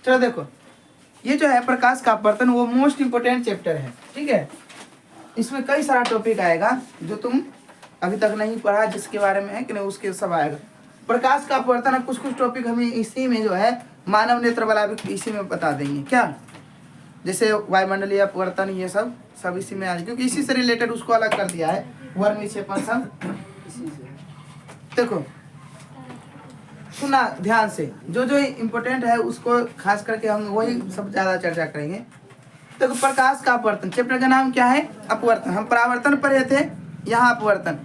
चलो देखो, ये जो है प्रकाश का अपवर्तन वो मोस्ट इंपोर्टेंट चैप्टर है, ठीक है। इसमें कई सारा टॉपिक आएगा जो तुम अभी तक नहीं पढ़ा, जिसके बारे में है कि नहीं उसके सब आएगा। प्रकाश का अपवर्तन, अब कुछ कुछ टॉपिक हमें इसी में जो है मानव नेत्र वाला भी इसी में बता देंगे क्या, जैसे वायुमंडलीय अपवर्तन, ये सब इसी में आज, क्योंकि इसी से रिलेटेड उसको अलग कर दिया है, वर्म विक्षेपण सब। देखो सुना ध्यान से, जो जो इम्पोर्टेंट है उसको खास करके हम वही सब ज्यादा चर्चा करेंगे। देखो प्रकाश का अपवर्तन, चैप्टर का नाम क्या है, अपवर्तन। हम परावर्तन पढ़े थे, यहाँ अपवर्तन।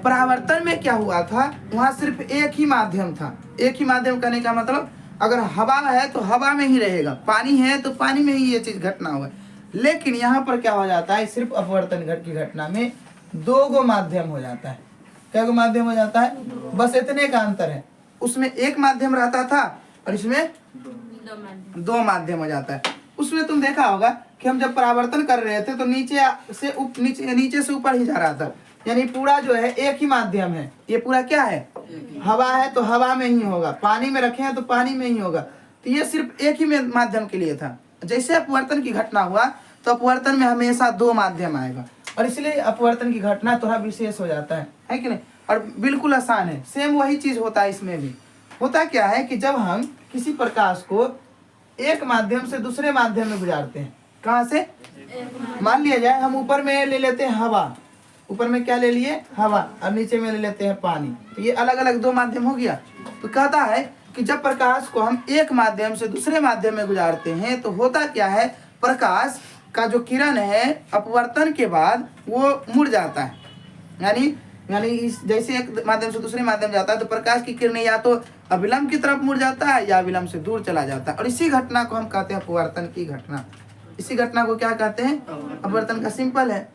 परावर्तन में क्या हुआ था, वहां सिर्फ एक ही माध्यम था। एक ही माध्यम करने का मतलब, अगर हवा है तो हवा में ही रहेगा, पानी है तो पानी में ही ये चीज घटना हुआ। लेकिन यहाँ पर क्या हो जाता है, सिर्फ अपवर्तन की घटना में दो गो माध्यम हो जाता है। क्या गो माध्यम हो जाता है, बस इतने का अंतर है। उसमें एक माध्यम रहता था और इसमें दो माध्यम हो जाता है। उसमें तुम देखा होगा कि हम जब परावर्तन कर रहे थे तो नीचे से ऊपर ही जा रहा था, यानी पूरा जो है एक ही माध्यम है। ये पूरा क्या है, हवा है तो हवा में ही होगा, पानी में रखे हैं तो पानी में ही होगा। तो ये सिर्फ एक ही माध्यम के लिए था। जैसे अपवर्तन की घटना हुआ तो अपवर्तन में हमेशा दो माध्यम आएगा, और इसलिए अपवर्तन की घटना थोड़ा विशेष हो जाता है कि नहीं, और बिल्कुल आसान है। सेम वही चीज होता है इसमें भी। होता क्या है कि जब हम किसी प्रकाश को एक माध्यम से दूसरे माध्यम में गुजारते हैं, कहाँ से, मान लिया जाए हम ऊपर में ले लेते हैं हवा, ऊपर में क्या ले लिए, हवा, और नीचे में ले लेते हैं पानी, तो ये अलग अलग दो माध्यम हो गया। तो कहता है कि जब प्रकाश को हम एक माध्यम से दूसरे माध्यम में गुजारते हैं तो होता क्या है, प्रकाश का जो किरण है अपवर्तन के बाद वो मुड़ जाता है। यानी जैसे एक माध्यम से दूसरे माध्यम जाता है तो प्रकाश की किरणें या तो अविलंब की तरफ मुड़ जाता है या अविलंब से दूर चला जाता है, और इसी घटना को हम कहते हैं अपवर्तन की घटना। इसी घटना को क्या कहते हैं, अपवर्तन का सिंपल है।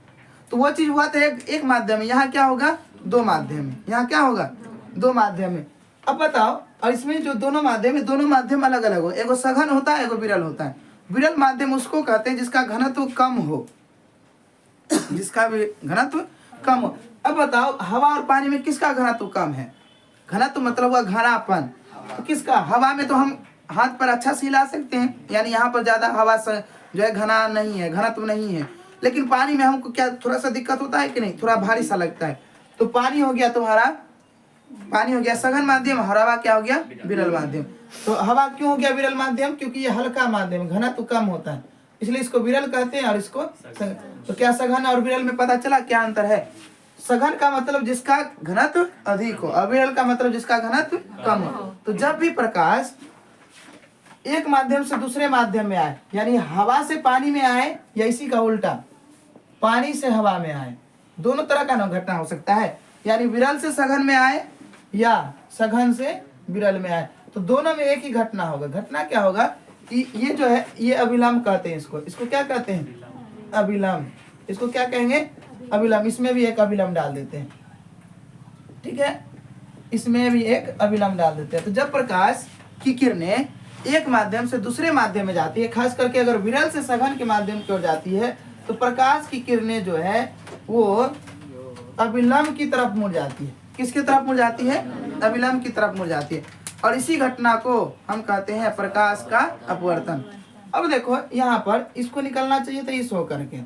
तो वो चीज हुआ था एक माध्यम में, यहाँ क्या होगा, दो माध्यम में, यहाँ क्या होगा, दो माध्यम में। अब बताओ, और इसमें जो दोनों माध्यम है, दोनों माध्यम अलग अलग हो, एगो सघन होता है, एगो विरल होता है। विरल माध्यम उसको कहते हैं जिसका घनत्व कम हो, जिसका भी घनत्व कम हो। अब बताओ हवा और पानी में किसका घनत्व कम है, घनत्व मतलब हुआ घनापन, तो किसका, हवा में तो हम हाथ पर अच्छा से हिला सकते हैं, यानी यहाँ पर ज्यादा हवा जो है घना नहीं है, घनत्व नहीं है। लेकिन पानी में हमको क्या थोड़ा सा दिक्कत होता है कि नहीं, थोड़ा भारी सा लगता है। तो पानी हो गया तुम्हारा, पानी हो गया सघन माध्यम, हवा क्या हो गया, विरल माध्यम। तो हवा क्यों हो गया विरल माध्यम, क्योंकि ये हल्का माध्यम, घनत्व कम होता है, इसलिए इसको विरल कहते हैं और इसको तो क्या सघन और विरल में पता चला क्या अंतर है। सघन का मतलब जिसका घनत्व अधिक हो, अविरल का मतलब जिसका घनत्व कम हो। तो जब भी प्रकाश एक माध्यम से दूसरे माध्यम में आए, यानी हवा से पानी में आए या इसी का उल्टा, पानी से हवा में आए, दोनों तरह का घटना हो सकता है, यानी विरल से सघन में आए या सघन से विरल में आए, तो दोनों में एक ही घटना होगा। घटना क्या होगा कि ये जो है ये अभिलंब कहते हैं, इसको क्या कहते हैं, अभिलंब। इसको क्या कहेंगे, अभिलंब। इसमें भी एक अभिलंब डाल देते हैं, ठीक है, इसमें भी एक अभिलंब डाल देते हैं। तो जब प्रकाश की किरणें एक माध्यम से दूसरे माध्यम में जाती है, खास करके अगर विरल से सघन के माध्यम की ओर जाती है, तो प्रकाश की किरणें जो है वो अभिलंब की तरफ मुड़ जाती है। किसकी तरफ मुड़ जाती है, अभिलंब की तरफ मुड़ जाती है, और इसी घटना को हम कहते हैं प्रकाश का अपवर्तन। अब देखो यहाँ पर इसको निकलना चाहिए था, इस होकर के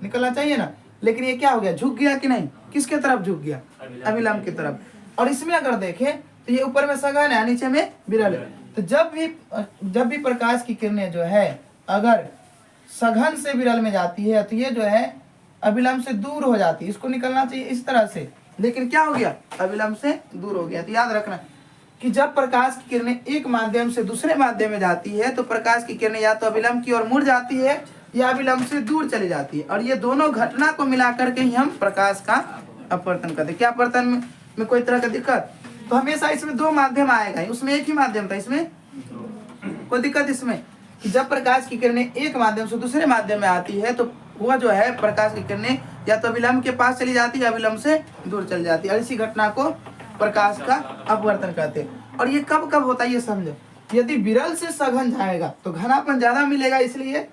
निकलना चाहिए ना, लेकिन ये क्या हो गया, झुक गया कि नहीं, किसके तरफ झुक गया, अभिलंब की तरफ। और इसमें अगर देखें तो ये ऊपर में सघन है, नीचे में विरल है। तो जब भी प्रकाश की किरणें जो है अगर सघन से विरल में जाती है तो ये जो है अभिलंब से दूर हो जाती है, इसको निकलना चाहिए इस तरह से, लेकिन क्या हो गया, अभिलंब से दूर हो गया। तो याद रखना कि जब प्रकाश की किरणें एक माध्यम से दूसरे माध्यम में जाती है तो प्रकाश की किरणें या तो अभिलंब की ओर मुड़ जाती है या अभिलंब से दूर चली जाती है, और ये दोनों घटना को मिलाकर के ही हम प्रकाश का अपवर्तन करते हैं। क्या अपवर्तन में कोई तरह का दिक्कत, तो हमेशा इसमें दो माध्यम आएगा, उसमें एक ही माध्यम था, इसमें कोई दिक्कत इसमें कि जब प्रकाश की किरणें एक माध्यम से दूसरे माध्यम में आती है तो वह जो है प्रकाश की किरणें या तो अभिलंब के पास चली जाती है या अभिलंब से दूर चली जाती है, और इसी घटना को प्रकाश का अपवर्तन कहते हैं। और ये कब कब होता है ये समझो, यदि विरल से सघन जाएगा तो घनापन ज्यादा मिलेगा, इसलिए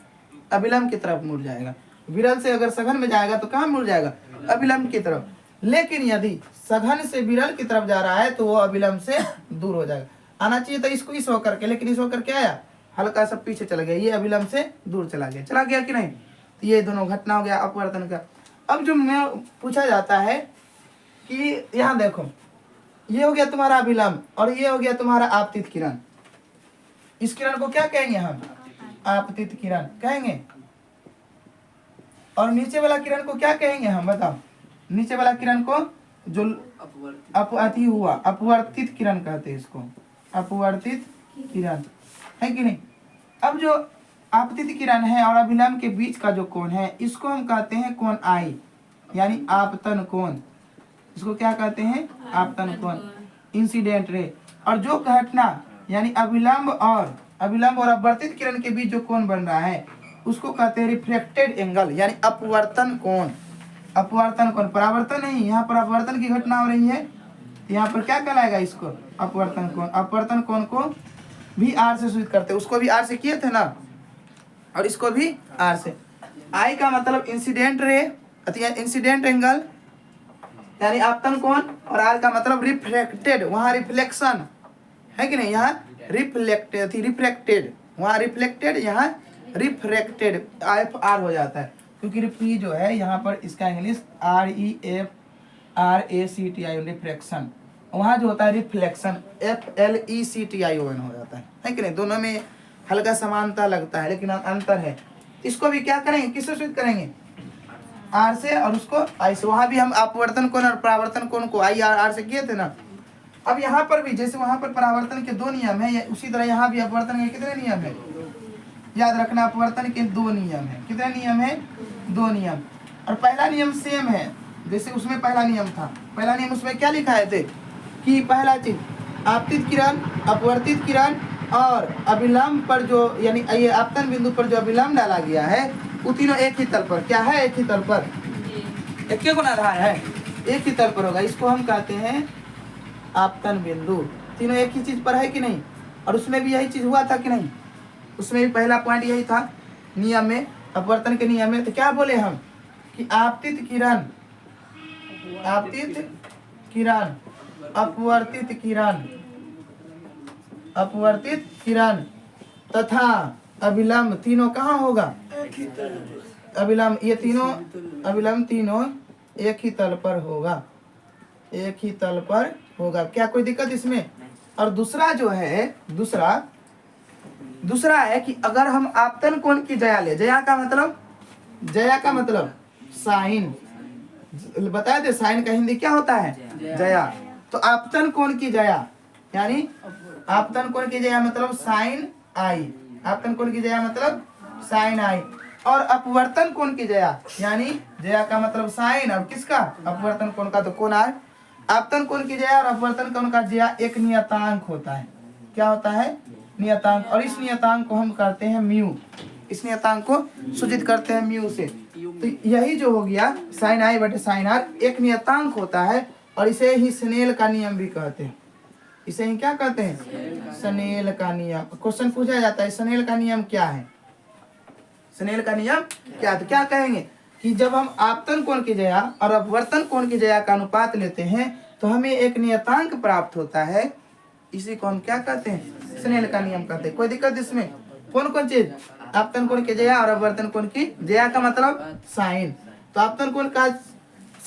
अभिलंब की तरफ मुड़ जाएगा। विरल से अगर सघन में जाएगा तो कहाँ मुड़ जाएगा, अभिलंब की तरफ। लेकिन यदि सघन से विरल की तरफ जा रहा है तो वो अभिलंब से दूर हो जाएगा। आना चाहिए तो इसको इस होकर के, लेकिन इस होकर के आया हल्का सा पीछे चला गया, ये अभिलंब से दूर चला गया कि नहीं। तो ये दोनों घटना हो गया अपवर्तन का। अब जो मैं पूछा जाता है कि यहाँ देखो, ये हो गया तुम्हारा अभिलंब और ये हो गया तुम्हारा आपतित किरण। इस किरण को क्या कहेंगे हम? आपतित किरण कहेंगे। और नीचे वाला किरण को क्या कहेंगे हम? बताओ। नीचे वाला किरण को जो अपवर्तित किरण कहते हैं इसको, अपवर्तित किरण, है कि नहीं। अब जो आपतित किरण है और अभिलंब के बीच का जो कोण है इसको हम कहते हैं कोण आई, यानी आपतन कोण। इसको क्या कहते हैं? आपतन कोण, इंसिडेंट रे। और जो घटना यानी अभिलंब और अपवर्तित किरण के बीच जो कोण बन रहा है उसको कहते हैं रिफ्लेक्टेड एंगल, यानी अपवर्तन कोण। अपवर्तन कोण, परावर्तन नहीं, यहाँ पर अपवर्तन की घटना हो रही है, यहाँ पर क्या कहलाएगा इसको? अपवर्तन कोण। अपवर्तन कोण को भी आर से सूचित करते हैं, उसको भी आर से किए थे ना, और इसको भी आर से। आई का मतलब इंसिडेंट रे, इंसिडेंट एंगल यानी आपतन कोण, और आर का मतलब रिफ्लेक्टेड, वहाँ रिफ्लेक्शन है कि नहीं, यहाँ रिफ्लेक्टेड, वहाँ रिफ्लेक्टेड, यहाँ रिफ्रैक्टेड, एफ आर हो जाता है क्योंकि रिफ्री जो है यहाँ पर इसका इंग्लिश REFRACTI रिफ्रैक्शन, वहाँ जो होता है रिफ्लेक्शन FLECTION हो जाता है कि नहीं। दोनों में हल्का समानता लगता है लेकिन अंतर है। इसको भी क्या करेंगे, किससे सूचित करेंगे? आर से, और उसको आई से। वहाँ भी हम अपवर्तन कोण और परावर्तन कोण को आई आर से किए थे ना। अब यहाँ पर भी जैसे वहाँ पर परावर्तन के 2 नियम है, उसी तरह यहाँ भी अपवर्तन के कितने नियम है? याद रखना, अपवर्तन के 2 नियम है। कितने नियम है? 2 नियम। और पहला नियम सेम है जैसे उसमें पहला नियम था। पहला नियम उसमें क्या लिखा है थे कि पहला चीज आपतित किरण, अपवर्तित किरण और अभिलंब पर जो यानी ये आपतन बिंदु पर जो अभिलंब डाला गया है वो तीनों एक ही तल पर, क्या है? एक ही तल पर, एक ही गुण आधार है, एक ही तल पर होगा। इसको हम कहते हैं आपतन बिंदु। तीनों एक ही चीज पर है कि नहीं। और उसमें भी यही चीज हुआ था कि नहीं। उसमें भी पहला पॉइंट यही था नियम में, अपवर्तन के नियम में। तो क्या बोले हम कि आपतित किरण, अपवर्तित किरण तथा अभिलंब तीनों कहाँ होगा? अभिलंब, ये तीनों अभिलंब तीनों एक ही तल पर होगा, एक ही तल पर होगा। क्या कोई दिक्कत इसमें? और दूसरा जो है, दूसरा है कि अगर हम आपतन कोण की जया ले, जया का मतलब साइन, बताए थे साइन का हिंदी क्या होता है? जया। तो आपतन कोण की जया यानी आपतन कोण की जया मतलब साइन आई, आपतन कोण की जया मतलब साइन आई। और अपवर्तन कोण की जया यानी जया का मतलब साइन, और किसका? अपवर्तन कोण का, तो कोण आर। आपतन कोण की जया और अपवर्तन कोण का जया एक नियतांक होता है। क्या होता है? नियतांक। और इस नियतांक को हम करते हैं म्यू, इस नियतांक को सूचित करते हैं म्यू से। तो यही जो हो गया साइन आई बटे साइन आर एक नियतांक होता है, और इसे ही स्नेल का नियम भी कहते हैं। इसे ही क्या कहते हैं? स्नेल का नियम। क्वेश्चन पूछा जाता है स्नेल का नियम क्या है? स्नेल का नियम क्या? तो क्या कहेंगे कि जब हम आपतन कोण की जया और अपवर्तन कोण की जया का अनुपात लेते हैं तो हमें एक नियतांक प्राप्त होता है। इसी को हम क्या कहते हैं? स्नेल का नियम कहते हैं। कोई दिक्कत इसमें? कौन चीज? आपतन कोण की जया और अपवर्तन कोण की जया का मतलब साइन। तो आपतन कोण का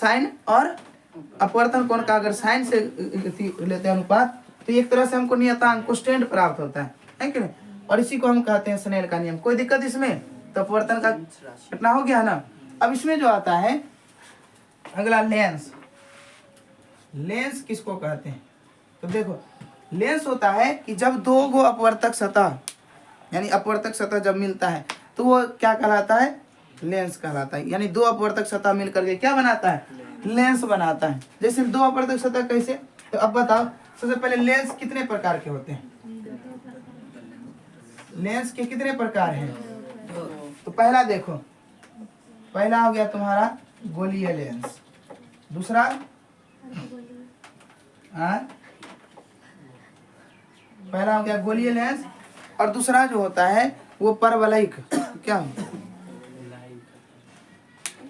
साइन और अपवर्तन कोण का अगर साइन से लेते हैं अनुपात तो एक तरह से हमको नियतांक कोष्टेंट प्राप्त होता है कि नहीं। और इसी को हम कहते हैं स्नेल का नियम। कोई दिक्कत इसमें? तो अपवर्तन का कितना हो गया ना। अब इसमें जो आता है अगला लेंस। लेंस किसको कहते हैं? तो देखो लेंस होता है कि जब 2 गो अपवर्तक सतह यानी अपवर्तक सतह जब मिलता है तो वो क्या कहलाता है? लेंस कहलाता है। यानी 2 अपवर्तक सतह मिलकर के क्या बनाता है? लेंस बनाता है। जैसे 2 अपवर्तक सतह कैसे? तो अब बताओ, सबसे पहले लेंस कितने प्रकार के होते हैं? लेंस के कितने प्रकार हैं? तो पहला देखो, पहला हो गया तुम्हारा गोलीय लेंस, दूसरा पहला हो गया गोलीय लेंस, और दूसरा जो होता है वो परवलयिक। क्या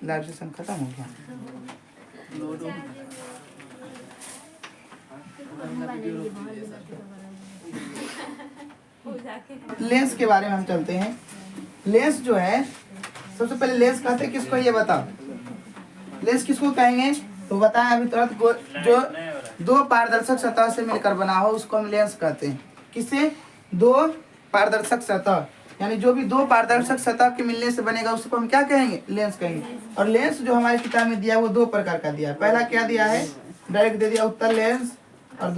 लाइव सेशन खत्म हो गया? लेंस के बारे में हम चलते हैं। लेंस जो है, सबसे पहले लेंस कहते हैं किसको, ये बताओ। लेंस किसको कहेंगे? तो बताएं अभी तुरंत। जो दो पारदर्शक सतह से मिलकर बना हो उसको हम लेंस कहते हैं। किससे? दो पारदर्शक सतह, यानी जो भी दो पारदर्शक सतह के मिलने से बनेगा उसको हम क्या कहेंगे? लेंस कहेंगे। और लेंस जो हमारी किताब में दिया है वो दो प्रकार का दिया है। पहला क्या दिया है? डायरेक्ट दे दिया उत्तल लेंस, और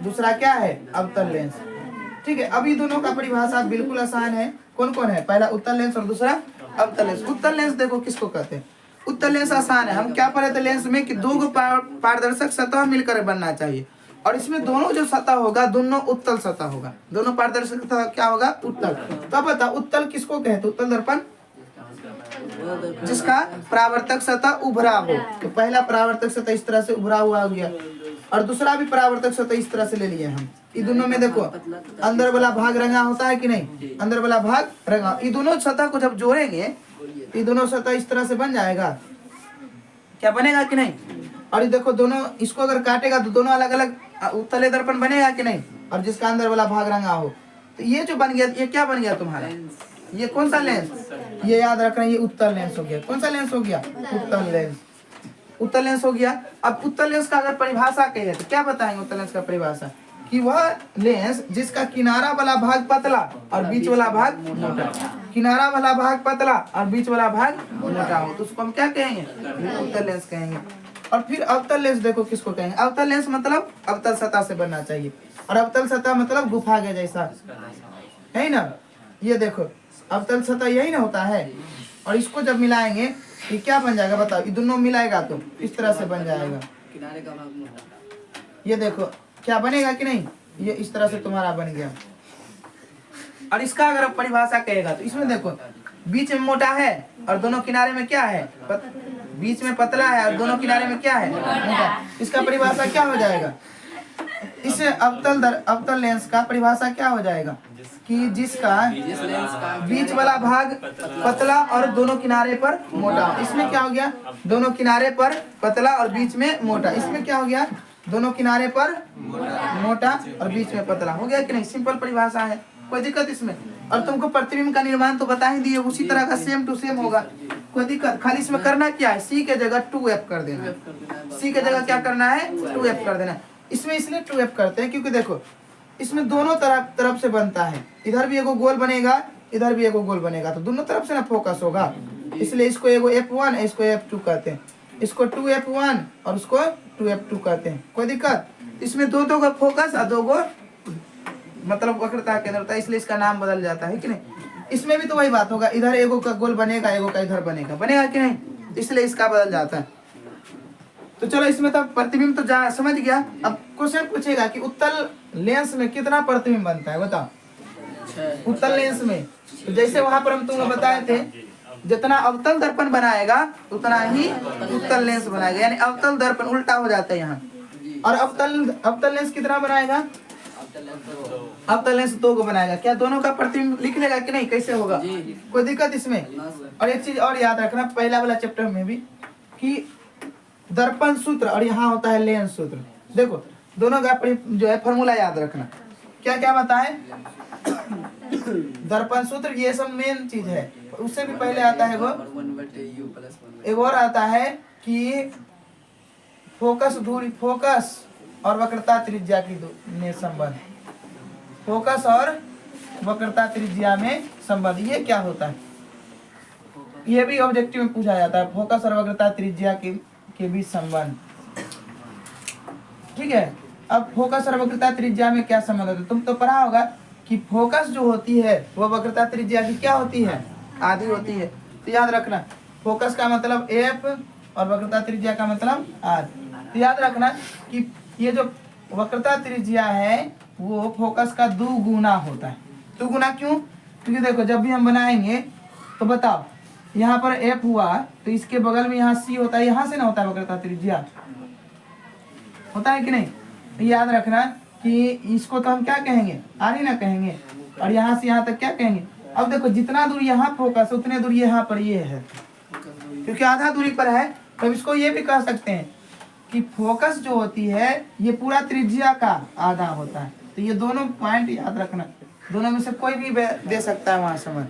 दूसरा क्या है? अवतल लेंस। ठीक है, अभी दोनों का परिभाषा बिल्कुल आसान है। कौन कौन है? पहला उत्तल लेंस और दूसरा अवतल लेंस। उत्तल लेंस देखो किसको कहते हैं? उत्तल लेंस आसान है। हम क्या पढ़े थे लेंस में कि दो पारदर्शक सतह मिलकर बनना चाहिए, और इसमें दोनों जो सतह होगा दोनों उत्तल सतह होगा। दोनों पारदर्शक सतह क्या होगा? उत्तल। तो बता उत्तल किसको कहते? उत्तल दर्पण जिसका परावर्तक सतह उभरा हो। तो पहला परावर्तक सतह इस तरह से उभरा हुआ हो गया, और दूसरा भी परावर्तक सतह इस तरह से ले लिए हम। ये दोनों में देखो अंदर वाला भाग रंगा होता है कि नहीं? अंदर वाला भाग रंगा। ये दोनों सतह को जब जोड़ेंगे ये दोनों सतह इस तरह से बन जाएगा। क्या बनेगा कि नहीं? और ये देखो दोनों, इसको अगर काटेगा तो दोनों अलग अलग उत्तल दर्पण बनेगा कि नहीं? और जिसका अंदर वाला भाग रंगा हो, तो ये जो बन गया, ये क्या बन गया तुम्हारा? ये कौन सा लेंस? ये याद रखना, ये उत्तल लेंस हो गया। कौन सा लेंस हो गया? उत्तल लेंस। उत्तल लेंस हो गया। अब उत्तल लेंस का अगर परिभाषा कहे तो क्या बताएंगे? उत्तल लेंस का परिभाषा कि वह लेंस जिसका किनारा वाला भाग पतला और बीच वाला भाग मोटा, किनारा वाला भाग पतला और बीच वाला भाग मोटा हो, तो उसको हम क्या कहेंगे? उत्तल लेंस कहेंगे। और फिर अवतल लेंस देखो किसको कहेंगे? अवतल लेंस मतलब अवतल सतह से बनना चाहिए, और अवतल सतह मतलब गुफा के जैसा, है ना? ये देखो अवतल सतह यही ना होता है। और इसको जब मिलाएंगे ये क्या बन जाएगा? बताओ। ये दोनों मिलाएगा तो इस तरह से बन जाएगा। किनारे का भाग मोटा। ये देखो क्या बनेगा कि नहीं? ये इस तरह से तुम्हारा बन गया। और इसका अगर आप परिभाषा कहेगा तो इसमें देखो बीच में मोटा है और दोनों किनारे में क्या है? बीच में पतला है और दोनों किनारे में क्या है? मोटा। इसका परिभाषा क्या हो जाएगा? इस अवतल लेंस का परिभाषा क्या हो जाएगा? कि जिसका बीच वाला भाग पतला और दोनों किनारे पर मोटा। इसमें क्या हो गया? दोनों किनारे पर पतला और बीच में मोटा। इसमें क्या हो गया? दोनों किनारे पर मोटा और बीच में पतला। हो गया कि नहीं? सिंपल परिभाषा है, कोई दिक्कत इसमें? और तुमको प्रतिबिंब का निर्माण तो बता ही दिए, उसी तरह का सेम टू सेम होगा, कोई दिक्कत? खाली इसमें करना क्या है? सी के जगह 2f कर देना। सी के जगह क्या करना है? 2f कर देना। इसमें इसलिए 2f करते हैं क्योंकि देखो इसमें दोनों तरफ से बनता है। इधर भी एगो गोल बनेगा, इधर भी एगो गोल बनेगा, तो दोनों तरफ से ना फोकस होगा। इसलिए इसको एगो f1 इसको f2 कहते हैं, इसको 2f1 और उसको 2f2 कहते हैं। कोई दिक्कत? इसमें दो का फोकस और दो गो मतलब वक्रता केंद्र होता है, इसलिए इसका नाम बदल जाता है कि नहीं? इसमें भी तो वही बात होगा, इधर एगो का गोल बनेगा, एगो का इधर बनेगा कि नहीं? इसलिए इसका बदल जाता है। तो चलो इसमें तो प्रतिबिंब तो जा समझ गया। अब क्वेश्चन पूछेगा कि उत्तल लेंस में कितना प्रतिबिंब बनता है? बताओ। उत्तल लेंस में तो जैसे वहां पर हम तुमको बताए थे, जितना अवतल दर्पण बनाएगा उतना ही उत्तल लेंस बनाएगा, यानी अवतल दर्पण उल्टा हो जाता है यहाँ। और अवतल लेंस कितना बनाएगा? अवतल लेंस 2 को बनाएगा। क्या दोनों का प्रतिबिंब लिख लेगा कि नहीं? कैसे होगा? कोई दिक्कत इसमें? और एक चीज और याद रखना पहला वाला चैप्टर में भी कि दर्पण सूत्र और यहाँ होता है लेंस सूत्र। देखो दोनों का जो है फॉर्मूला याद रखना। क्या क्या बताए? दर्पण सूत्र ये सब मेन चीज है। उससे भी पहले आता है वो एक और आता है कि फोकस दूरी, फोकस और वक्रता त्रिज्या की में संबंध, फोकस और वक्रता त्रिज्या में संबंध। ये क्या होता है? ये भी ऑब्जेक्टिव में पूछा जाता है, फोकस और वक्रता त्रिज्या के बीच संबंध। ठीक है, अब फोकस और वक्रता त्रिज्या में क्या संबंध होता है? तुम तो पढ़ा होगा कि फोकस जो होती है वो वक्रता त्रिज्या की क्या होती है? आधी होती है। तो याद रखना फोकस का मतलब f और वक्रता त्रिज्या का मतलब r। तो याद रखना कि ये जो वक्रता त्रिज्या है वो फोकस का 2 गुना होता है। 2 गुना क्यों? क्योंकि देखो जब भी हम बनाएंगे तो बताओ यहाँ पर f हुआ तो इसके बगल में यहाँ c होता है, यहाँ से ना होता है वक्रता त्रिज्या, होता है कि नहीं? तो याद रखना कि इसको तो हम क्या कहेंगे? r ही ना कहेंगे, और यहाँ से यहाँ तक क्या कहेंगे? अब देखो जितना दूर यहाँ फोकस उतने दूर यहाँ पर ये है, क्योंकि आधा दूरी पर है। तो इसको ये भी कह सकते हैं कि फोकस जो होती है ये पूरा त्रिज्या का आधा होता है। तो ये दोनों पॉइंट याद रखना, दोनों में से कोई भी दे सकता है वहां समझ।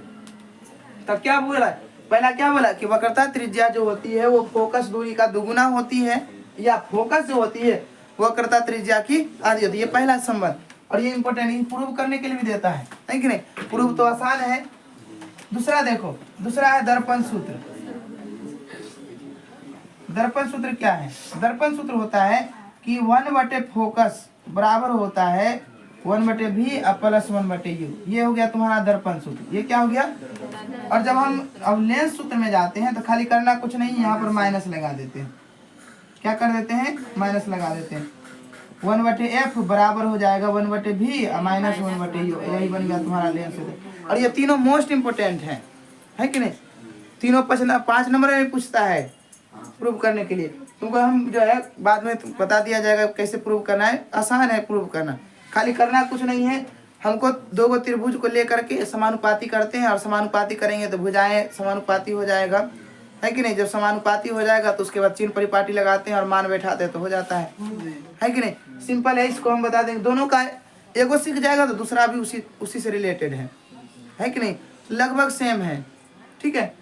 तब क्या बोला, पहला क्या बोला कि वक्रता त्रिज्या जो होती है वो फोकस दूरी का दुगुना होती है, या फोकस जो होती है वक्रता त्रिज्या की आधी होती है। ये पहला संबंध, और ये इंपॉर्टेंट प्रूव करने के लिए भी देता है कि नहीं, प्रूव तो आसान है। दूसरा देखो, दूसरा है दर्पण सूत्र। दर्पण सूत्र क्या है? दर्पण सूत्र होता है कि 1/, फोकस बराबर होता है 1/v प्लस 1/u। ये हो गया तुम्हारा दर्पण सूत्र। ये क्या हो गया? और जब हम अब लेंस सूत्र में जाते हैं तो खाली करना कुछ नहीं, यहाँ पर माइनस लगा देते हैं। क्या कर देते हैं? माइनस लगा देते हैं। 1/f बराबर हो जाएगा 1/v माइनस 1/u। यही बन गया तुम्हारा लेंस सूत्र। और ये तीनों मोस्ट इंपोर्टेंट है कि नहीं? तीनों 5 नंबर में पूछता है प्रूव करने के लिए। तुमको हम जो है बाद में बता दिया जाएगा कैसे प्रूव करना है। आसान है प्रूव करना, खाली करना कुछ नहीं है। हमको 2 त्रिभुज को लेकर के समानुपाती करते हैं, और समानुपाती करेंगे तो भुजाएं समानुपाती हो जाएगा, है कि नहीं? जब समानुपाती हो जाएगा तो उसके बाद चिन्ह परिपाटी लगाते हैं और मान बैठाते हैं तो हो जाता है कि नहीं? सिंपल है, इसको हम बता देंगे। दोनों का एगो सीख जाएगा तो दूसरा भी उसी से रिलेटेड है कि नहीं? लगभग सेम है, ठीक है।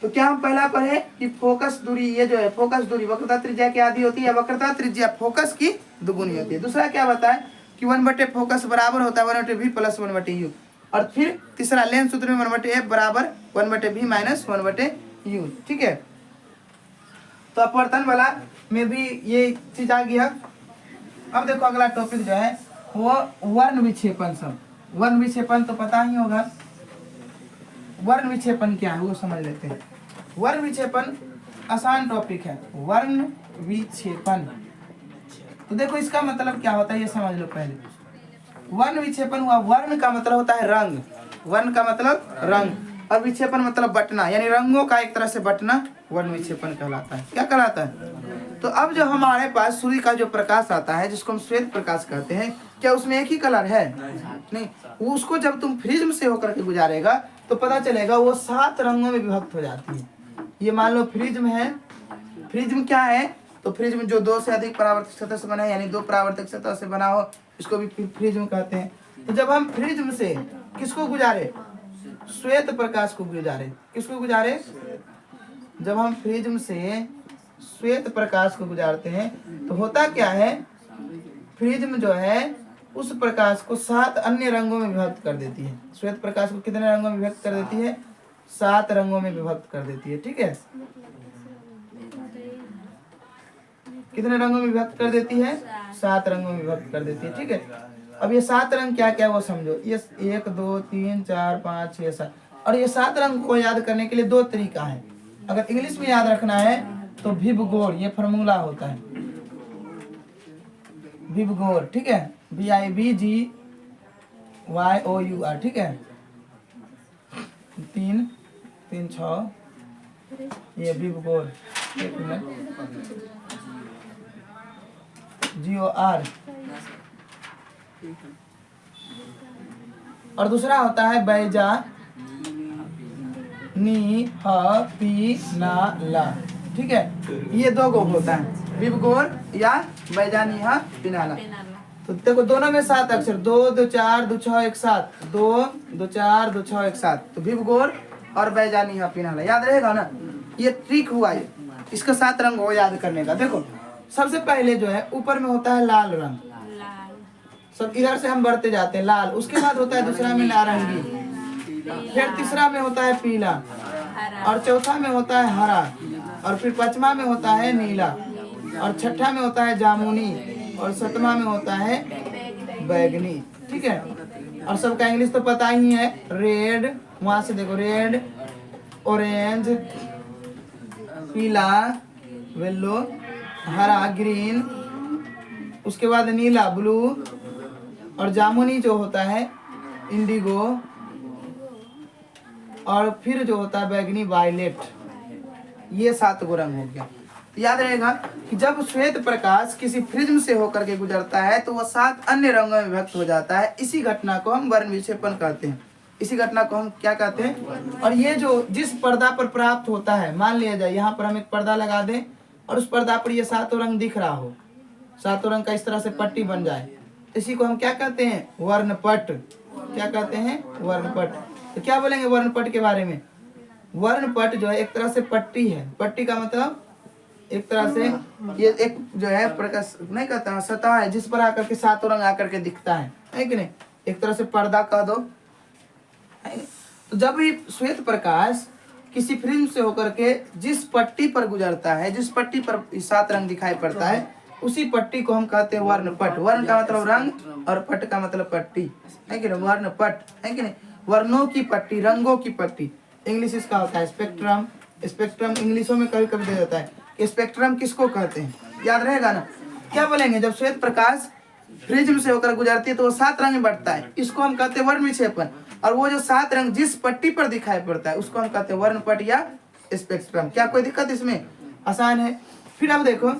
तो क्या हम पहला पढ़े कि फोकस दूरी, ये जो है फोकस दूरी वक्रता त्रिज्या की आधी होती है, वक्रता त्रिज्या फोकस की दुगुनी होती है। दूसरा क्या बताए कि 1/, फोकस बराबर होता है 1/v प्लस 1/u। और फिर तीसरा लेंस सूत्र में 1/f बराबर 1/v माइनस 1/u, ठीक है। तो अपवर्तन वाला में भी ये चीज आ गया। अब देखो अगला टॉपिक जो है वो वर्ण विक्षेपन। सब वर्ण विक्षेपन तो पता ही होगा। वर्ण विक्षेपन क्या है वो समझ लेते हैं। वर्ण विक्षेपन आसान टॉपिक है। वर्ण विक्षेपन तो देखो इसका मतलब क्या होता है ये समझ लो पहले। वर्ण विक्षेपन हुआ, वर्ण का मतलब होता है रंग, वर्ण का मतलब रंग, और विक्षेपन मतलब बटना, यानी रंगों का एक तरह से बटना वर्ण विक्षेपन कहलाता है। क्या कहलाता है? तो अब जो हमारे पास सूर्य का जो प्रकाश आता है जिसको हम श्वेत प्रकाश कहते हैं, क्या उसमें एक ही कलर है? नहीं। उसको जब तुम प्रिज्म से होकर के गुजारेगा तो पता चलेगा वो 7 रंगों में विभक्त हो जाती है। ये मान लो प्रिज्म है। प्रिज्म क्या है? तो प्रिज्म जो 2 से अधिक परावर्तक सतह से बना है, यानी 2 परावर्तक सतह से बना हो, इसको भी प्रिज्म कहते हैं। तो जब हम प्रिज्म से किसको गुजारे? श्वेत प्रकाश को गुजारे। किसको गुजारे? जब हम प्रिज्म से श्वेत प्रकाश को गुजारते हैं तो होता क्या है, प्रिज्म जो है उस प्रकाश को 7 अन्य रंगों में विभक्त कर देती है। श्वेत प्रकाश को कितने रंगों में विभक्त कर देती है? 7 रंगों में विभक्त कर देती है, ठीक है। कितने रंगों में विभक्त कर देती है? 7 रंगों में विभक्त कर देती है, ठीक है। अब ये 7 रंग क्या क्या वो समझो। ये 1 2 3 4 5 6 7, और ये 7 रंग को याद करने के लिए 2 तरीका है। अगर इंग्लिश में याद रखना है तो विबगोर, ये फॉर्मूला होता है विबगोर, ठीक है। VIBGYOUR, ठीक है। 3 3 6 ये विबगोर, 1 मिनट, GOR। और दूसरा होता है बैजा नी ह पी ना ला, ठीक है। ये 2 गो होता है, विबगोर या बैजानी ह पिनाला। तो देखो दोनों में 7 अक्षर, 2 2 4 2 6 1 7, 2 2 4 2 6 1 7। तो विबगोर और बैजानी ह पिनाला याद रहेगा ना। ये ट्रिक हुआ, ये इसका 7 रंग हो याद करने का। देखो सबसे पहले जो है ऊपर में होता है लाल रंग, सब इधर से हम बढ़ते जाते हैं लाल। उसके बाद होता है दूसरा में नारंगी, फिर तीसरा में होता है पीला, और चौथा में होता है हरा, और फिर 5वां में होता है नीला, और 6ठा में होता है जामुनी, और 7वां में होता है बैगनी, ठीक है। और सबका इंग्लिश तो पता ही है, रेड, वहां से देखो रेड, ऑरेंज, पीला, येलो, हरा, ग्रीन, उसके बाद नीला, ब्लू, और जामुनी जो होता है इंडिगो, और फिर जो होता है बैगनी वायलेट। ये 7 गो रंग हो गया। याद रहेगा कि जब श्वेत प्रकाश किसी प्रिज्म से होकर के गुजरता है तो वह 7 अन्य रंगों में विभक्त हो जाता है। इसी घटना को हम वर्ण विक्षेपन कहते हैं। इसी घटना को हम क्या कहते हैं? और ये जो जिस पर्दा पर प्राप्त होता है, मान लिया जाए यहाँ पर हम एक पर्दा लगा दें और उस पर्दा पर ये 7 रंग दिख रहा हो, 7 रंग का इस तरह से पट्टी बन जाए, इसी को हम क्या कहते हैं? वर्णपट। क्या कहते हैं? वर्णपट। तो क्या बोलेंगे वर्णपट के बारे में? वर्णपट जो है एक तरह से पट्टी है। पट्टी का मतलब एक तरह से ये एक जो है प्रकाश नहीं कहता है, सतह है जिस पर आकर के सातों रंग आकर के दिखता है कि नहीं? एक तरह से पर्दा कह दो। तो जब भी श्वेत प्रकाश किसी फिल्म से होकर के जिस पट्टी पर गुजरता है, जिस पट्टी पर 7 रंग दिखाई पड़ता है, उसी पट्टी को हम कहते हैं वर्णपट। वर्ण का मतलब रंग और पट का मतलब पट्टी, है कि नहीं? वर्णपट, है कि नहीं? वर्णों की पट्टी, रंगों की पट्टी। इंग्लिश इसका होता है स्पेक्ट्रम। स्पेक्ट्रम इंग्लिशों में कभी कभी दे जाता है। स्पेक्ट्रम किसको कहते हैं? याद रहेगा ना? क्या बोलेंगे? जब श्वेत प्रकाश प्रिज्म से होकर गुजरती है तो वो 7 रंग में बढ़ता है, इसको हम कहते हैं वर्ण विक्षेपण। और वो जो 7 रंग जिस पट्टी पर दिखाई पड़ता है उसको हम कहते हैं वर्णपट या स्पेक्ट्रम। क्या कोई दिक्कत इसमें? आसान है। फिर अब देखो,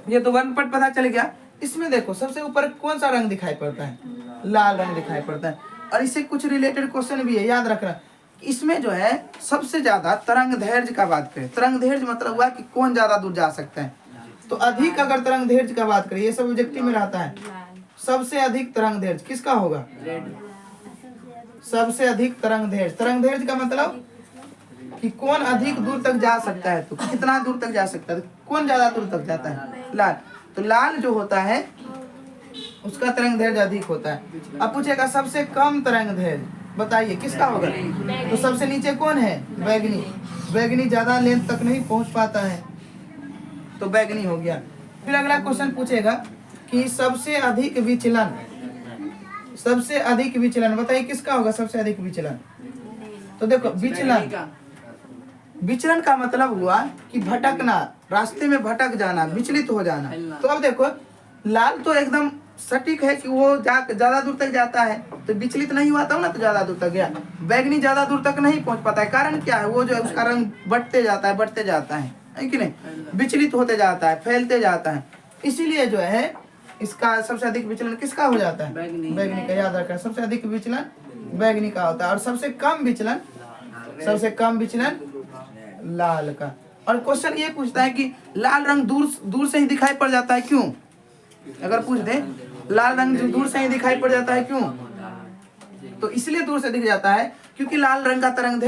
ये तो वर्णपट पता चल गया। इसमें देखो सबसे ऊपर कौन सा रंग दिखाई पड़ता है? लाल रंग दिखाई पड़ता है। और इससे कुछ रिलेटेड क्वेश्चन भी है, याद रखना। इसमें जो है सबसे ज्यादा तरंग धैर्य का बात करें। तरंग धैर्य मतलब हुआ कि कौन ज्यादा दूर जा सकता है। तो अधिक अगर तरंग धैर्य का बात करें, ये सब ऑब्जेक्टिव में रहता है। सबसे अधिक तरंग धैर्य किसका होगा? सबसे अधिक तरंग धैर्य। तरंग धैर्य का मतलब कि कौन अधिक दूर तक जा सकता है। तो कितना दूर तक जा सकता है? तो कौन ज्यादा दूर तक जाता है? लाल। तो लाल जो होता है उसका तरंग धैर्य अधिक होता है। अब पूछेगा सबसे कम तरंग धैर्य बताइए किसका होगा? तो सबसे नीचे कौन है? बैगनी। बैगनी ज्यादा लेंथ तक नहीं पहुंच पाता है, तो बैगनी हो गया। फिर अगला क्वेश्चन पूछेगा कि सबसे अधिक विचलन, सबसे अधिक विचलन बताइए किसका होगा? सबसे अधिक विचलन। तो देखो विचलन, विचलन का मतलब हुआ कि भटकना, रास्ते में भटक जाना, विचलित हो जाना। तो अब देखो लाल तो एकदम सटीक है कि वो ज्यादा दूर तक जाता है, तो विचलित नहीं हुआ था ना, तो ज्यादा दूर तक गया। बैगनी ज्यादा दूर तक नहीं पहुंच पाता है। कारण क्या है? वो जो है उसका रंग बढ़ते जाता है, बढ़ते जाता है कि नहीं? विचलित होते जाता है, फैलते जाता है। इसीलिए जो है इसका सबसे अधिक विचलन किसका हो जाता है? बैगनी का। याद रखना, सबसे अधिक विचलन बैगनी का होता है। और सबसे कम विचलन, सबसे कम विचलन लाल का। और क्वेश्चन ये पूछता है कि लाल रंग दूर से ही दिखाई पड़ जाता है, क्यों? अगर पूछ दे लाल रंग जो दूर से ही दिखाई पड़ जाता है, क्यों? तो इसलिए दूर से दिख जाता है क्योंकि लाल रंग का तरंग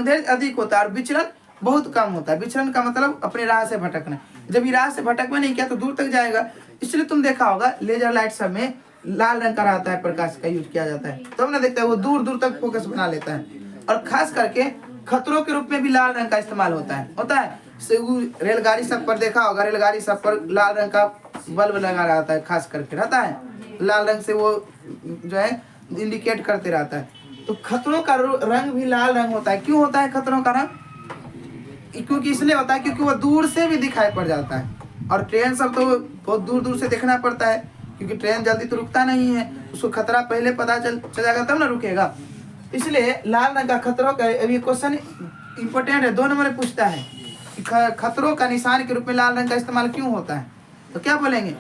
दैर्घ्य अधिक होता है और विचलन बहुत कम होता है। विचलन का मतलब अपने राह से भटकना। जब ये राह से भटकना नहीं किया तो दूर तक जाएगा। इसलिए तुम देखा होगा लेजर लाइट सब में लाल रंग का रहता है, प्रकाश का यूज किया जाता है। तब ना देखता है वो दूर दूर तक फोकस बना लेता है। और खास करके खतरों के रूप में भी लाल रंग का इस्तेमाल होता है। रेलगाड़ी सब पर देखा होगा, रेलगाड़ी सब पर लाल रंग का बल्ब लगा रहता है, खास करके रहता है। लाल रंग से वो जो है इंडिकेट करते रहता है। तो खतरों का रंग भी लाल रंग होता है। क्यों होता है खतरों का रंग? क्योंकि इसलिए होता है क्योंकि वो दूर से भी दिखाई पड़ जाता है। और ट्रेन सब तो बहुत दूर दूर से देखना पड़ता है, क्योंकि ट्रेन जल्दी तो रुकता नहीं है। उसको खतरा पहले पता चल जाएगा तब ना रुकेगा। इसलिए लाल रंग का खतरों का, अभी क्वेश्चन इंपॉर्टेंट है, 2 नंबर में पूछता है कि खतरों का निशान के रूप में लाल रंग का इस्तेमाल क्यों होता है। तो क्या बोलेंगे?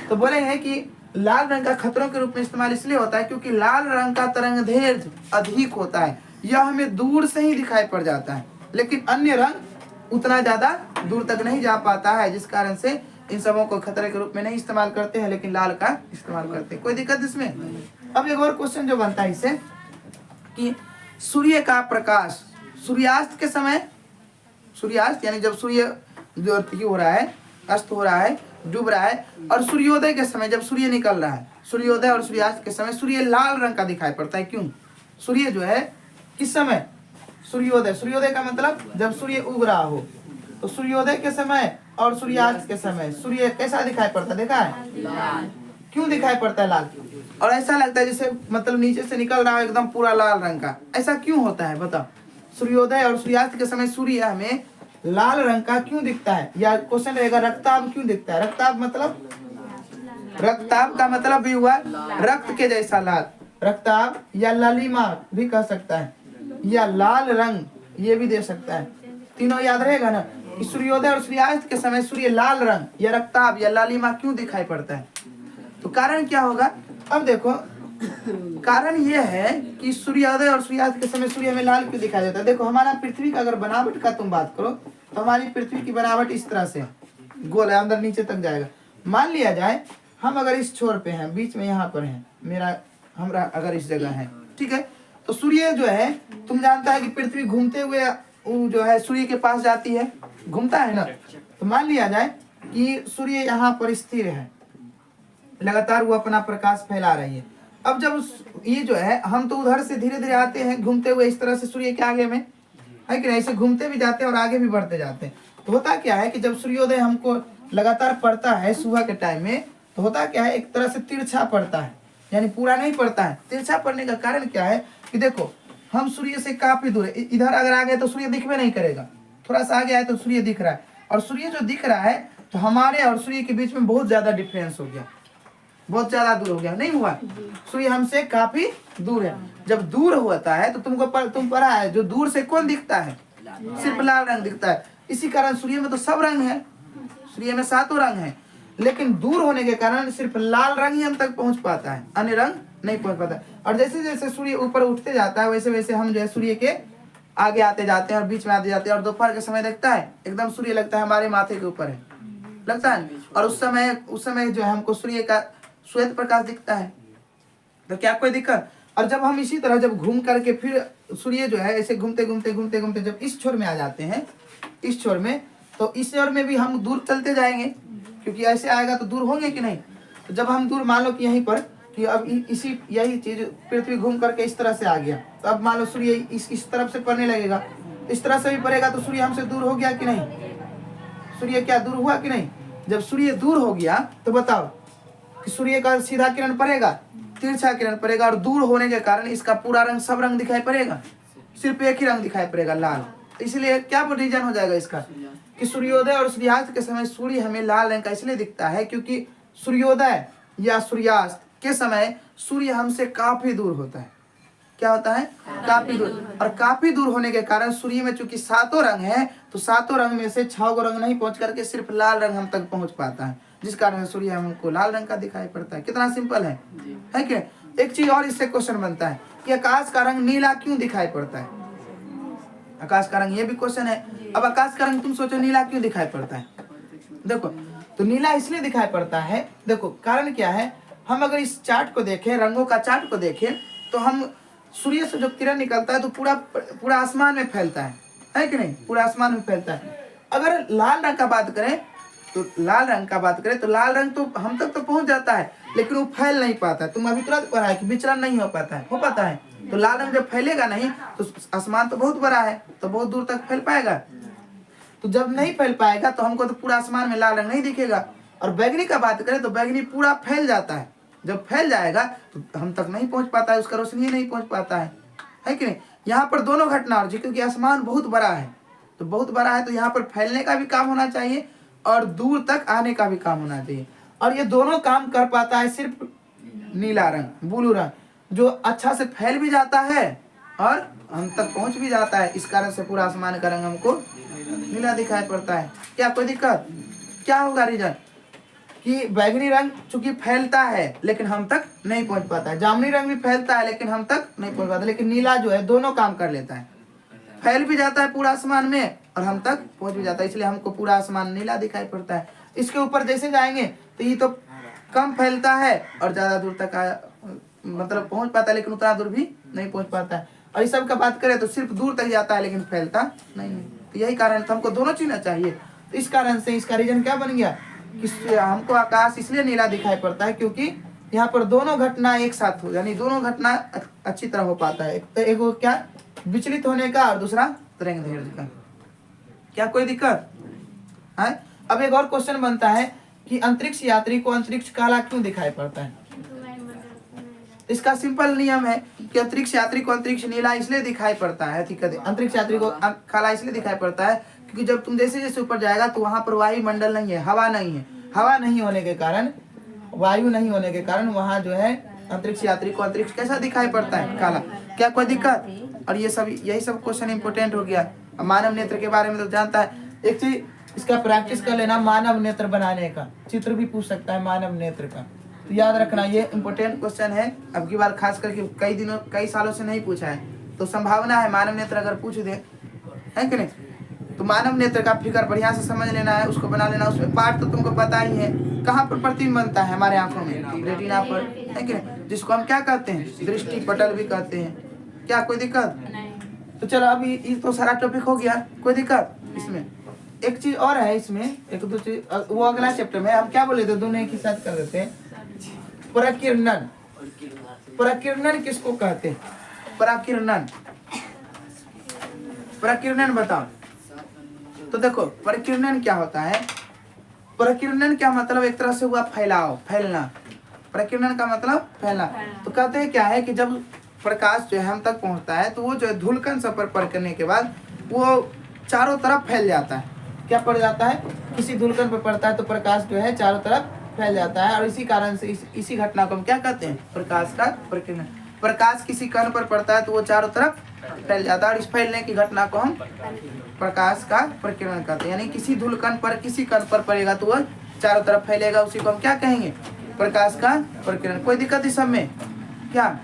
तो बोलेंगे कि लाल रंग का खतरों के रूप में इस्तेमाल इसलिए होता है क्योंकि लाल रंग का तरंग दैर्घ्य अधिक होता है। यह हमें दूर से ही दिखाई पड़ जाता है, लेकिन अन्य रंग उतना ज्यादा दूर तक नहीं जा पाता है, जिस कारण से इन सबों को खतरे के रूप में नहीं इस्तेमाल करते हैं, लेकिन लाल का इस्तेमाल करते हैं। कोई दिक्कत इसमें? अब एक और क्वेश्चन जो बनता है इससे कि सूर्य का प्रकाश सूर्यास्त के समय, सूर्यास्त यानी जब सूर्य जो हो रहा है, अस्त हो रहा है, डूब रहा है, और सूर्योदय के समय जब सूर्य निकल रहा है, सूर्योदय और सूर्यास्त के समय सूर्य लाल रंग का दिखाई पड़ता है। क्यों? सूर्य जो है किस समय? सूर्योदय। सूर्योदय का मतलब जब सूर्य उग रहा हो। तो सूर्योदय के समय और सूर्यास्त के समय सूर्य कैसा दिखाई पड़ता है? देखा है? लाल। क्यों दिखाई पड़ता है लाल? और ऐसा लगता है जैसे मतलब नीचे से निकल रहा है एकदम पूरा लाल रंग का। ऐसा क्यों होता है बताओ? सूर्योदय और सूर्यास्त के समय सूर्य हमें लाल रंग का क्यों दिखता है? या क्वेश्चन रहेगा रक्ताभ क्यों दिखता है? रक्ताभ मतलब, रक्ताभ का मतलब भी हुआ रक्त के जैसा लाल। रक्ताभ या लालिमा भी कह सकता है, या लाल रंग ये भी दे सकता है। तीनों याद रहेगा ना कि सूर्योदय और सूर्यास्त के समय सूर्य लाल रंग या रक्ताभ या लालिमा क्यों दिखाई पड़ता है? तो कारण क्या होगा? अब देखो कारण ये है कि सूर्योदय और सूर्यास्त के समय सूर्य में लाल क्यों दिखाई देता है। देखो हमारा पृथ्वी का अगर बनावट का तुम बात करो तो हमारी पृथ्वी की बनावट इस तरह से गोल है, अंदर नीचे तक जाएगा। मान लिया जाए हम अगर इस छोर पे हैं, बीच में यहाँ पर हैं, हमरा अगर इस जगह है, ठीक है, तो सूर्य जो है तुम जानता है कि पृथ्वी घूमते हुए वो जो है सूर्य के पास जाती है, घूमता है ना। तो मान लिया जाए कि सूर्य यहाँ पर स्थिर है, लगातार वो अपना प्रकाश फैला रही है। अब जब ये जो है हम तो उधर से धीरे धीरे आते हैं घूमते हुए इस तरह से सूर्य के आगे में, है कि नहीं, ऐसे घूमते भी जाते हैं और आगे भी बढ़ते जाते हैं। तो होता क्या है कि जब सूर्योदय हमको लगातार पड़ता है सुबह के टाइम में, तो होता क्या है, एक तरह से तिरछा पड़ता है, यानी पूरा नहीं पड़ता है। तिरछा पड़ने का कारण क्या है कि देखो हम सूर्य से काफी दूर है, इधर अगर आ गए तो सूर्य दिखबे नहीं करेगा, थोड़ा सा आगे आए तो सूर्य दिख रहा है, और सूर्य जो दिख रहा है तो हमारे और सूर्य के बीच में बहुत ज्यादा डिफरेंस हो गया, बहुत ज्यादा दूर हो गया, नहीं हुआ। सूर्य हमसे काफी दूर है। जब दूर होता है तो तुम पढ़ा है, जो दूर से कौन दिखता है, सिर्फ लाल रंग दिखता है। इसी कारण सूर्य में तो सब रंग है, सूर्य में 7 रंग है, लेकिन दूर होने के कारण सिर्फ लाल रंग ही हम तक पहुंच पाता है, अन्य रंग नहीं पहुंच पाता। और जैसे जैसे सूर्य ऊपर उठते जाता है वैसे वैसे हम जो है सूर्य के आगे आते जाते हैं और बीच में आते जाते हैं। और दोपहर के समय देखता है एकदम सूर्य लगता है हमारे माथे के ऊपर है, लगता है। और उस समय जो है हमको सूर्य का श्वेत प्रकाश दिखता है, तो क्या कोई दिक्कत। और जब हम इसी तरह जब घूम करके फिर सूर्य जो है ऐसे घूमते घूमते घूमते घूमते जब इस छोर में आ जाते हैं, इस छोर में, तो इस छोर में भी हम दूर चलते जाएंगे, क्योंकि ऐसे आएगा तो दूर होंगे कि नहीं। तो जब हम दूर, मान लो कि यहीं पर कि अब इसी यही चीज पृथ्वी घूम करके इस तरह से आ गया, तो अब मान लो सूर्य इस तरफ से पड़ने लगेगा, इस तरह से भी पड़ेगा तो सूर्य हमसे दूर हो गया कि नहीं, सूर्य क्या दूर हुआ कि नहीं। जब सूर्य दूर हो गया तो बताओ कि सूर्य का सीधा किरण पड़ेगा, तिरछा किरण पड़ेगा, और दूर होने के कारण इसका पूरा रंग, सब रंग दिखाई पड़ेगा, सिर्फ एक ही रंग दिखाई पड़ेगा, लाल। इसलिए क्या रीजन हो जाएगा इसका कि सूर्योदय और सूर्यास्त के समय सूर्य हमें लाल रंग का इसलिए दिखता है क्योंकि सूर्योदय या सूर्यास्त के समय सूर्य हमसे काफी दूर होता है। क्या होता है, काफी दूर। और काफी दूर होने के कारण सूर्य में चूंकि 7 रंग है, तो 7 रंग में से 6 रंग नहीं पहुंच करके सिर्फ लाल रंग हम तक पहुंच पाता है, जिस कारण सूर्य हमको लाल रंग का दिखाई पड़ता है। कितना सिंपल है क्या। एक चीज और इससे क्वेश्चन बनता है कि आकाश का रंग नीला क्यों दिखाई पड़ता है। आकाश का रंग, ये भी क्वेश्चन है। अब आकाश का रंग तुम सोचो नीला क्यों दिखाई पड़ता है। देखो तो नीला इसलिए दिखाई पड़ता है, देखो कारण क्या है। हम अगर इस चार्ट को देखें, रंगों का चार्ट को देखें, तो हम सूर्य से जो किरण निकलता है तो पूरा आसमान में फैलता है कि नहीं, पूरा आसमान में फैलता है। अगर लाल रंग का बात करें तो लाल रंग तो हम तक तो पहुंच जाता है, लेकिन वो फैल नहीं पाता है। तुम अभी तुरंत पढ़ा है कि विचलन नहीं हो पाता है, तो लाल रंग जब फैलेगा नहीं तो आसमान तो बहुत बड़ा है, तो बहुत दूर तक फैल पाएगा। तो जब नहीं फैल पाएगा तो हमको तो पूरा आसमान में लाल रंग नहीं दिखेगा। और बैगनी का बात करें तो बैगनी पूरा फैल जाता है, जब फैल जाएगा तो हम तक नहीं पहुंच पाता है, उसका रोशनी नहीं पहुंच पाता है कि नहीं। यहाँ पर दोनों घटना, और क्योंकि आसमान बहुत बड़ा है, तो बहुत बड़ा है तो यहाँ पर फैलने का भी काम होना चाहिए और दूर तक आने का भी काम होना चाहिए। और ये दोनों काम कर पाता है सिर्फ नीला रंग, ब्लू रंग, जो अच्छा से फैल भी जाता है और हम तक पहुंच भी जाता है। इस कारण से पूरा आसमान का रंग हमको नीला दिखाई पड़ता है। क्या कोई दिक्कत, क्या होगा रीजन कि बैगनी रंग चूंकि फैलता है लेकिन हम तक नहीं पहुंच पाता है, जामुनी रंग भी फैलता है लेकिन हम तक नहीं पहुंच पाता, लेकिन नीला जो है दोनों काम कर लेता है, फैल भी जाता है पूरा आसमान में और हम तक पहुंच भी जाता है, इसलिए हमको पूरा आसमान नीला दिखाई पड़ता है। इसके ऊपर जैसे जाएंगे तो ये तो कम फैलता है और ज्यादा दूर तक मतलब पहुंच पाता है, लेकिन उतना दूर भी नहीं पहुंच पाता है। और इस सब का बात करें तो सिर्फ दूर तक जाता है लेकिन फैलता नहीं है। तो यही कारण तो हमको दोनों चीज चाहिए। तो इस कारण से इसका रीजन क्या बन गया कि हमको आकाश इसलिए नीला दिखाई पड़ता है क्योंकि यहाँ पर दोनों घटना एक साथ हो, यानी दोनों घटना अच्छी तरह हो पाता है। एक वो क्या, विचलित होने का, और दूसरा तरंग दैर्घ्य का। क्या कोई दिक्कत है। अब एक और क्वेश्चन बनता है कि अंतरिक्ष यात्री को अंतरिक्ष काला क्यों दिखाई पड़ता है। इसका सिंपल नियम है कि अंतरिक्ष यात्री को अंतरिक्ष नीला इसलिए दिखाई पड़ता है, अंतरिक्ष यात्री को काला इसलिए दिखाई पड़ता है क्योंकि जब तुम जैसे जैसे ऊपर जाएगा तो वहां पर वायुमंडल नहीं है, हवा नहीं है। हवा नहीं होने के कारण, वायु नहीं होने के कारण वहां जो है अंतरिक्ष यात्री को अंतरिक्ष कैसा दिखाई पड़ता है, काला। क्या कोई दिक्कत। और ये सब, यही सब क्वेश्चन इंपोर्टेंट हो गया। मानव नेत्र के बारे में तो जानता है। एक चीज इसका प्रैक्टिस कर लेना, मानव नेत्र बनाने का चित्र भी पूछ सकता है मानव नेत्र का, तो याद रखना ये इंपोर्टेंट क्वेश्चन है। अब की बार खास करके कई सालों से नहीं पूछा है, तो संभावना है मानव नेत्र अगर पूछ दे, है कि नहीं। तो मानव नेत्र का फिगर बढ़िया से समझ लेना है, उसको बना लेना। उसमें पार्ट तो तुमको पता ही है, कहाँ पर प्रतिबिंब बनता है हमारे आंखों में, रेटिना पर, है कि नहीं, जिसको हम क्या कहते हैं, दृष्टि पटल भी कहते हैं। क्या कोई दिक्कत? तो चलो अभी ये तो सारा टॉपिक हो गया, कोई दिक्कत इसमें? एक चीज और है इसमें, एक दो चीज, वो अगला चैप्टर में हम क्या बोले थे, दोनों एक ही साथ कर देते हैं। प्रकीर्णन, प्रकीर्णन किसको कहते हैं? प्रकीर्णन, प्रकीर्णन बताओ। तो देखो प्रकीर्णन क्या होता है, प्रकीर्णन क्या मतलब, एक तरह से हुआ फैलाव, फैलना। प्रकीर्णन का मतलब फैलना। तो कहते हैं क्या है कि जब प्रकाश जो है हम तक पहुंचता है तो वो जो है धूलकण सब पर करने के बाद वो चारों तरफ फैल जाता है। क्या पड़ जाता है? किसी धूलकण पर पड़ता है तो प्रकाश जो है चारों तरफ फैल जाता है, और इसी कारण से इसी घटना को हम क्या कहते हैं, प्रकाश का प्रकीर्णन। प्रकाश किसी कण पर पड़ता है तो वो चारों तरफ फैल जाता है, और इस फैलने की घटना को हम प्रकाश का प्रकीर्णन कहते हैं। यानी किसी धूलकण पर किसी कण पर पड़ेगा तो वह चारों तरफ फैलेगा, उसी को हम क्या कहेंगे, प्रकाश का प्रकीर्णन। कोई दिक्कत इस सब में क्या?